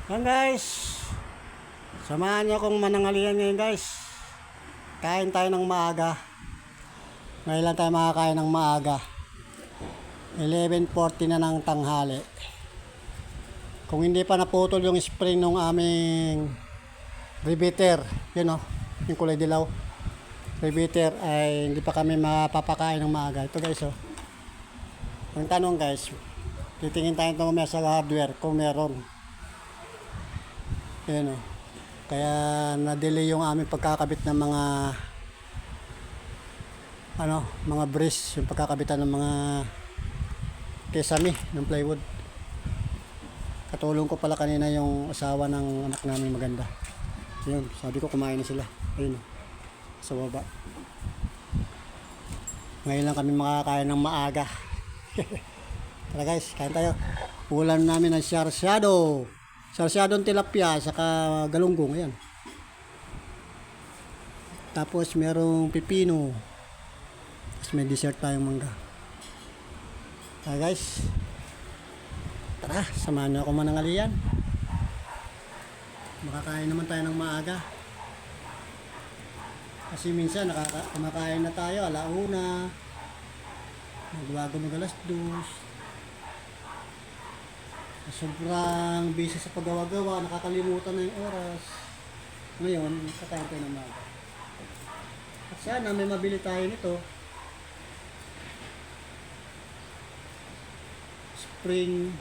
Yan guys, samahan niyo akong manangalian ngayon guys. Kain tayo ng maaga. Ngayon lang tayo makakain ng maaga. 11:40 na ng tanghali. Kung hindi pa naputol yung spring ng aming rebeater, yun o, yung kulay dilaw, rebeater, ay hindi pa kami mapapakain ng maaga. Ito guys o. Ang tanong guys, titingin tayo mamaya sa hardware kung meron. Yan o. Kaya na-delay yung aming pagkakabit ng mga brace, yung pagkakabitan ng mga kesame ng plywood. Katulong ko pala kanina yung asawa ng anak namin maganda. Yun, sabi ko kumain na sila. Ayun o, sa baba. Ngayon lang kami makakain ng maaga. Tara guys, kain tayo. Ulam namin ng sarsyado. Sarsyadong tilapia saka galunggong, ayan. Tapos merong pipino. Tapos may dessert tayong mangga. Guys, tara, samahan niyo ako manangalian. Makakain naman tayo ng maaga. Kasi minsan kumakain na tayo alauna, magbago mag 2:00. Sobrang busy sa paggawa-gawa, nakakalimutan na yung oras. Ngayon, kakain tayo ng maaga. At sana may mabili tayo nito. Spring.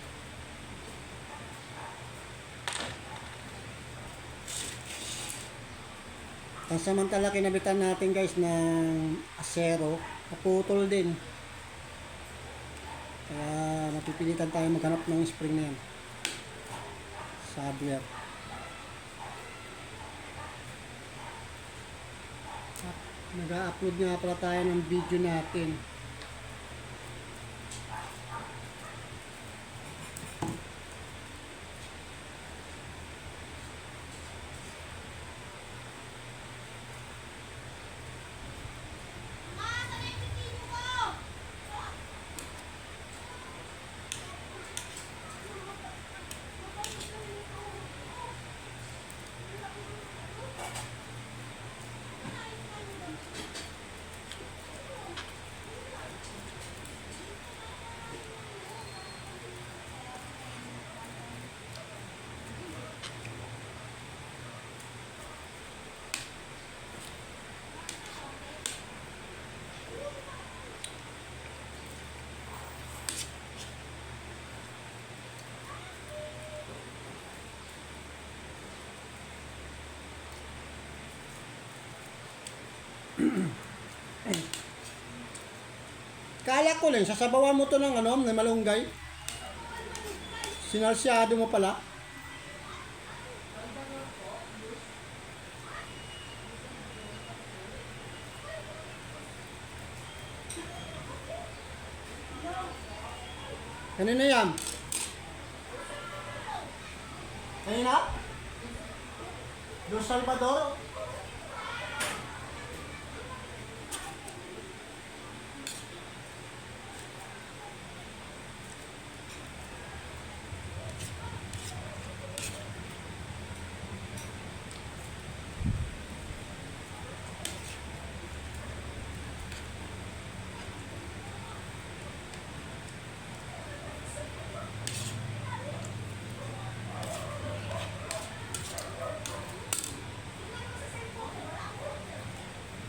Pansamantala kinabitan natin guys ng asero, naputol din. Kaya mapipilitan tayo maghanap ng spring na yan sa hardware. At nag-upload nga pala tayo ng video natin. Kala ko lang, sasabawan mo to ng malunggay. Sinalsyado mo pala. Kanina yan? Kanina? Dos Salvador?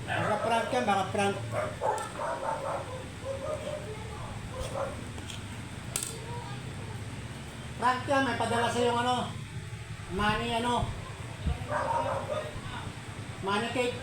Baka prank yan, baka prank. Prank yan, may padala sa yung money cake.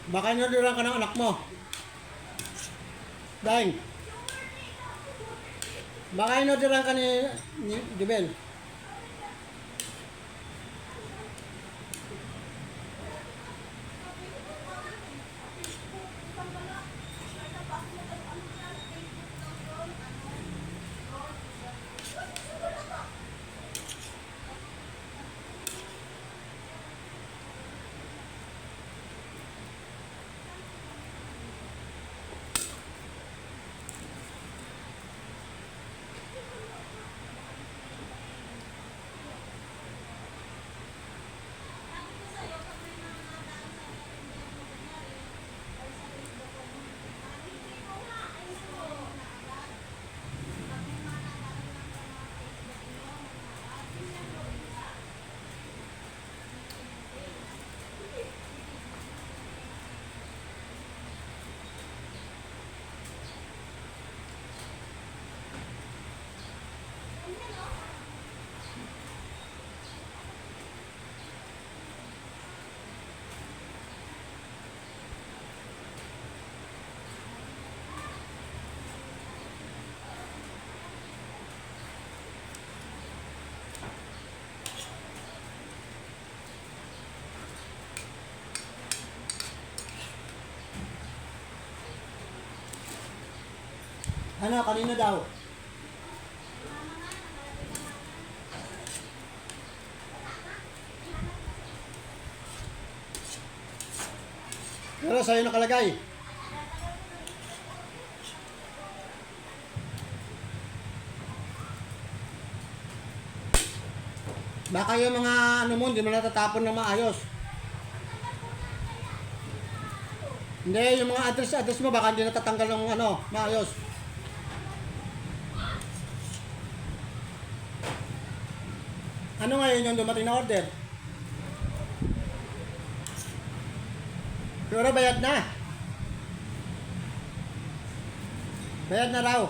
Baka inorderan ka ng anak mo. Daing. Baka inorderan ka ni Jubel. Ano, kanina daw? Pero sa'yo nakalagay. Baka yung mga ano mo, hindi mo natatapon na maayos. Hindi, yung mga address mo, baka hindi natatanggal ng ano, maayos. Ano ngayon yung dumating na order? Pero bayad na. Bayad na raw.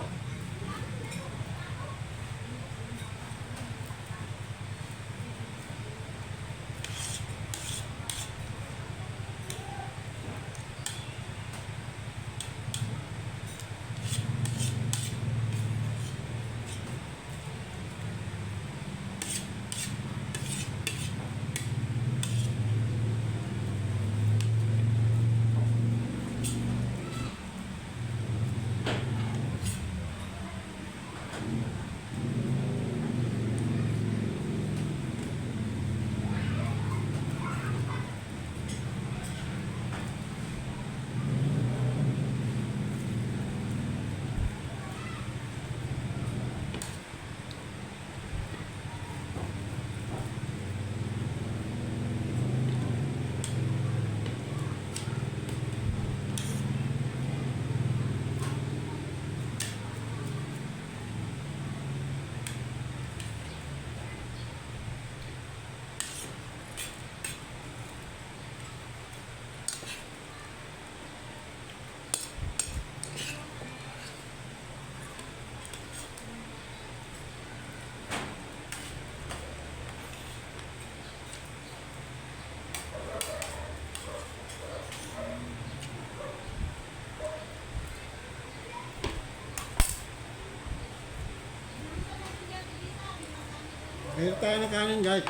Mayroon tayo ng kanin, guys.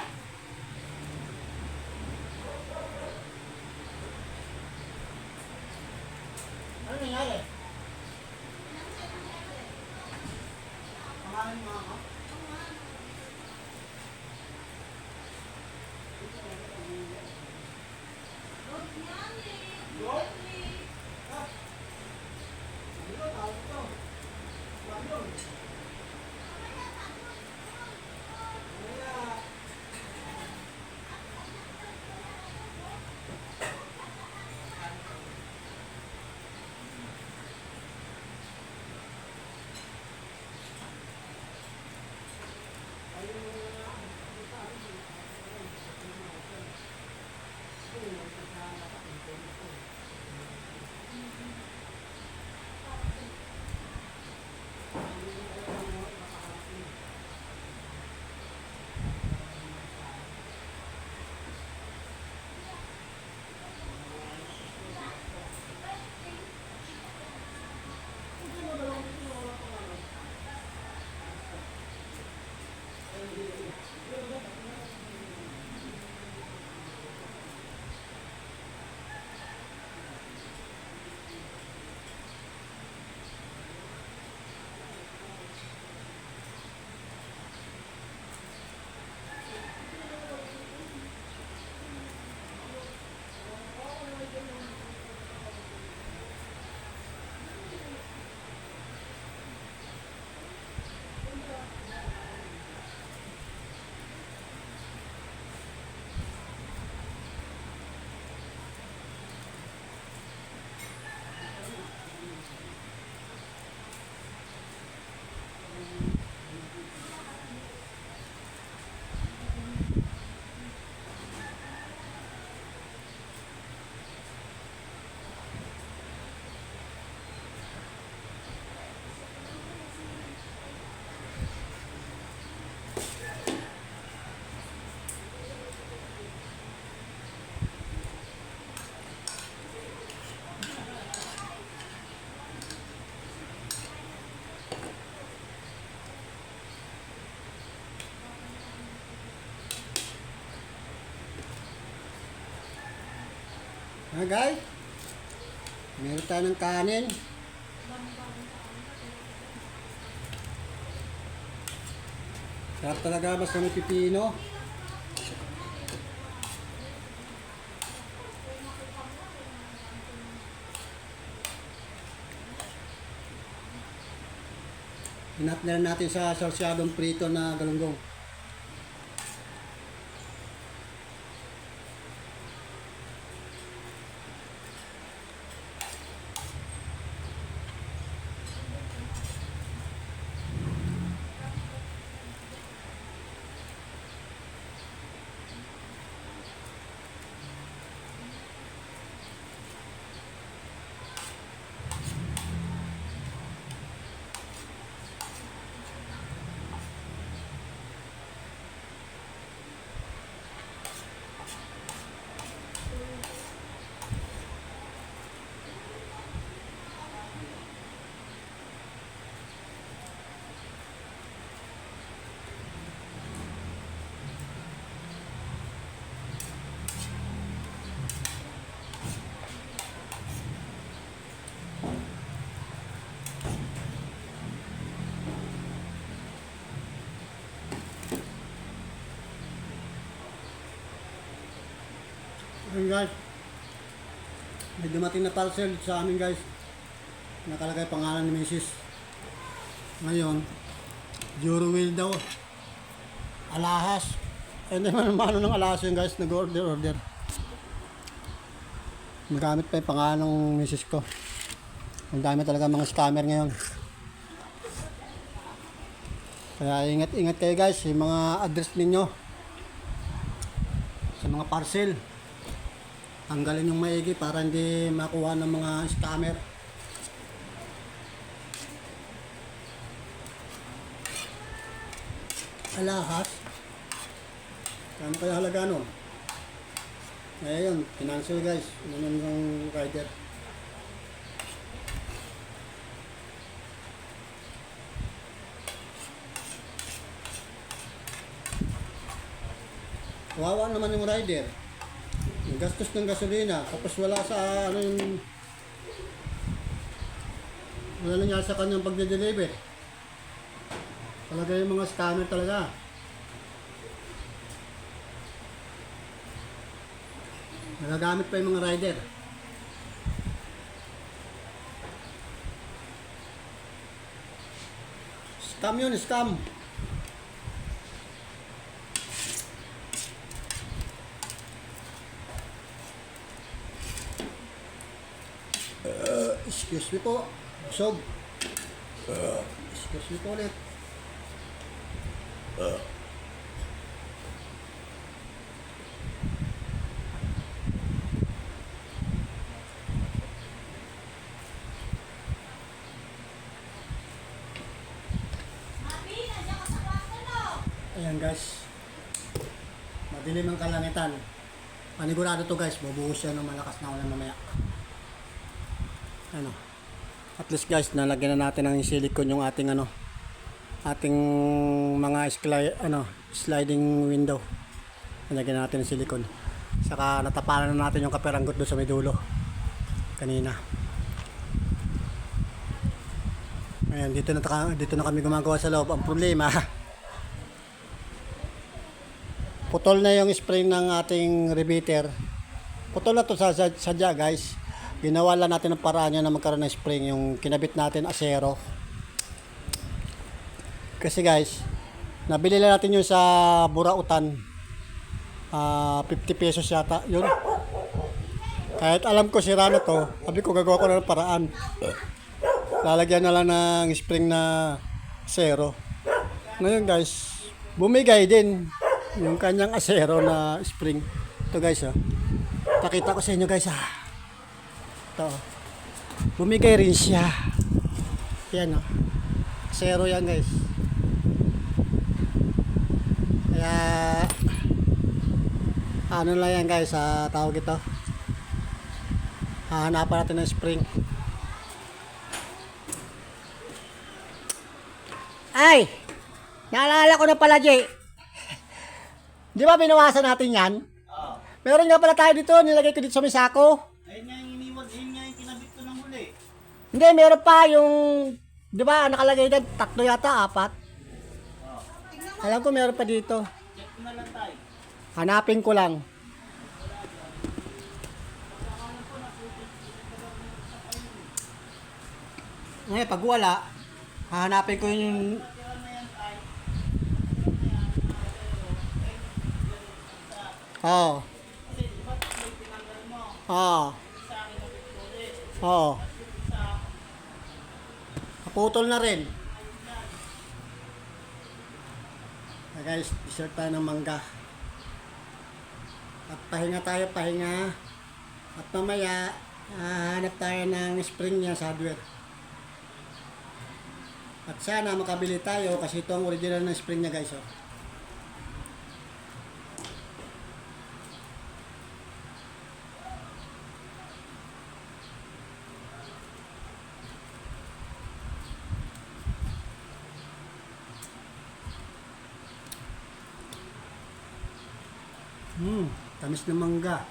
Ano nangyari? Pamanin mo ako? Guys, meron tayo ng kanin. Sarap talaga basta may pipino. Hinap na natin sa sarsyadong prito na galunggong. Ayun guys, may dumating na parcel sa amin guys. Nakalagay pangalan ni Mrs. Ngayon, Jurwil daw. Alahas. Hindi man mano ng alahas yun guys, nag-order. Nagamit pa yung pangalan ng Mrs. ko. Ang dami talaga mga scammer ngayon. Kaya ingat-ingat kayo guys, yung mga address ninyo sa mga parcel. Tanggalin yung maigi para hindi makuha ng mga scammer. Alahas. Kano kaya halaga nun? Eh yun, financial guys. Ano yung rider. Kawawa naman yung rider. Yung gastos ng gasolina, tapos wala sa ano yung wala nangyari sa kanyang pagde-deliver. Talaga yung mga scammer talaga. Nagagamit pa yung mga rider. Scam yun, scam. Excuse me po. Busog. Excuse me po ulit. Ayan guys. Madilim ang kalangitan. Panigurado to guys. Bubuhos yan ng malakas na ulan mamaya. Ano, at least guys, nalagyan na natin ng silicone yung ating ating mga sliding window. Nalagyan natin ng silicone. Saka natapalan na natin yung kaperanggot doon sa may dulo kanina. Ayan, dito na kami gumagawa sa loob. Ang problema, putol na yung spring ng ating repeater. Putol na to sadya guys. Ginawa lang natin ng paraan na magkaroon ng spring, yung kinabit natin asero. Kasi guys, nabili lang natin yung sa Burautan. 50 pesos yata yun. Kahit alam ko sira na to, sabi ko gagawa ko na ng paraan. Lalagyan na lang ng spring na asero. Ngayon guys, bumigay din yung kanyang asero na spring. Ito guys, pakita ko sa inyo guys. Ito. Bumigay rin siya. Yan Zero yan guys. Kaya ano lang yan guys, tawag ito. Hahanapan natin ng spring. Ay! Naalala ko na pala, Jay. Di ba binawasan natin yan? Meron nga pala tayo dito, nilagay ko dito sa may sako. Hindi, meron pa yung, di ba, nakalagay dyan, 3 yata, 4. Alam ko meron pa dito. Check ko na lang tayo. Hanapin ko lang. Ngayon, pag wala, hahanapin ko yung... Oo. Oo. Oo. Naputol na rin. Guys, dessert tayo ng mangga. At pahinga tayo, pahinga. At mamaya, hanap tayo ng spring niya sa hardware. At sana makabili tayo kasi ito ang original na spring niya guys. Oh. Tamis ng mangga.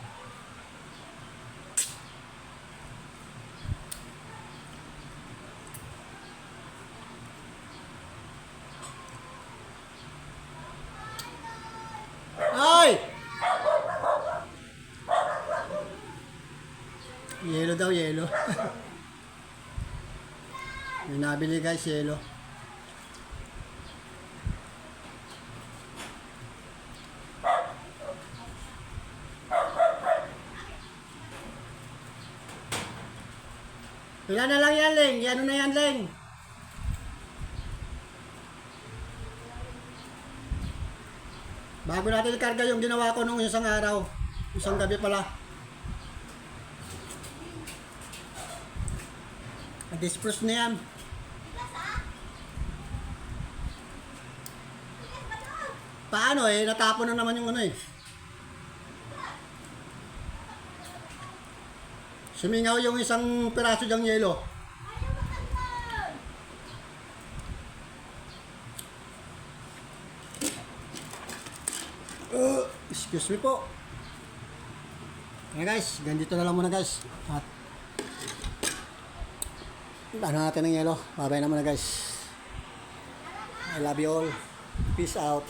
Ay! Yelo daw, yelo. May nabili guys, yelo. Ilan na lang yan, Leng? Ano na yan, Leng? Bago natin ikarga yung ginawa ko nung isang araw. Isang gabi pala. Disperse na yan. Paano eh? Natapon na naman yung ano eh. Sumingaw yung isang piraso dyang yelo. Excuse me po. Okay guys, ganito na lang muna guys. At ano natin ng yelo. Bye-bye na muna guys. I love you all. Peace out.